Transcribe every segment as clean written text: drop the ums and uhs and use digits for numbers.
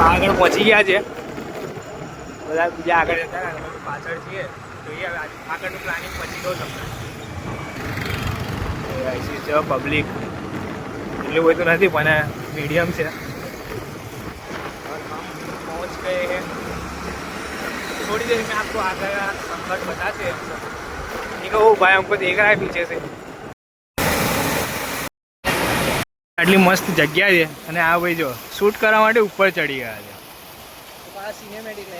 આગળ પહોંચી ગયા છે બધા, બીજા આગળ જતા ને પાછળ છીએ. જોઈએ આગળનું પ્લાનિંગ પછી કહું તમને. છે પબ્લિક એટલું બધું નથી પણ मीडियम से पहुँच गए हैं. थोड़ी देर में आपको आगे का संपर्क बताते हैं. देखो वो भाई हमको देख रहा है पीछे से. આટલી મસ્ત જગ્યા છે અને આ ભાઈ જો શૂટ કરવા માટે ઉપર ચડી ગયા છે.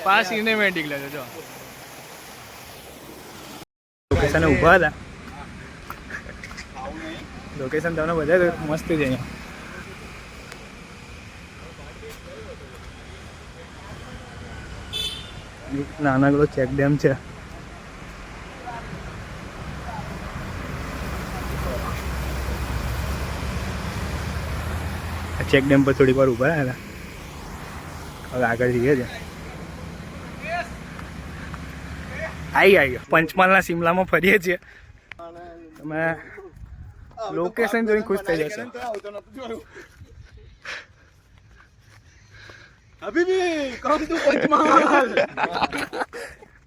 પાસ સિનેમેટિક લે છે જો લોકેશન ઊભા હતા. લોકેશન તમને બધા મસ્ત છે અહીંયા. નાનકડો ચેક ડેમ છે. ચેક ડેમ પર થોડીક વાર ઊભા રહ્યા હતા. હવે આગળ જઈએ છે. આવી પંચમહાલના શિમલામાં ફરીએ છીએ. તમે લોકેશન જોઈને ખુશ થઈ જશો.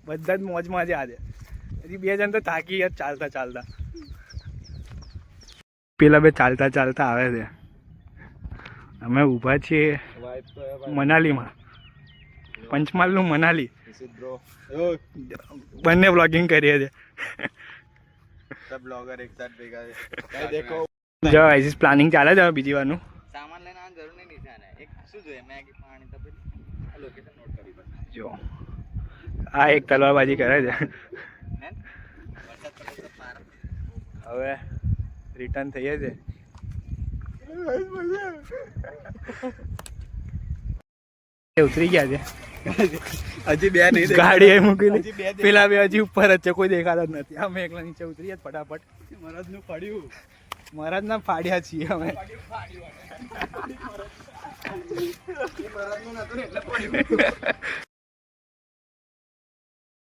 બધા જ મોજમાં છે આજે. હજી 2 જણ તો થાકી ગયા ચાલતા ચાલતા. પેલા બે ચાલતા ચાલતા આવે છે. અમે ઊભા છીએ મનાલીમાં. પંચમહાલનું મનાલી. બંને બ્લોગિંગ કરીએ છીએ. જો આઈસીસ પ્લાનિંગ ચાલે છે બીજી વારનું. સામાન લઈને આવવાની જરૂર નહીં નિશાને. એક શું જોઈએ મેગી પાણી તો પછી આ લોકેશન નોટ કરી બસ. જો આ એક તલવારબાજી કરે છે. હવે રિટર્ન થઈએ છે. ઉતરી ગયા છે હજી. 2 નહીં ગાડી એ મૂકેલી. પેલા બે હજી ઉપર જ છે, કોઈ દેખાતા જ નથી. અમે એકલા નીચે ઉતરીએ ફટાફટ. મહારાજનું ફાડ્યું. મહારાજના ફાડ્યા છીએ અમે.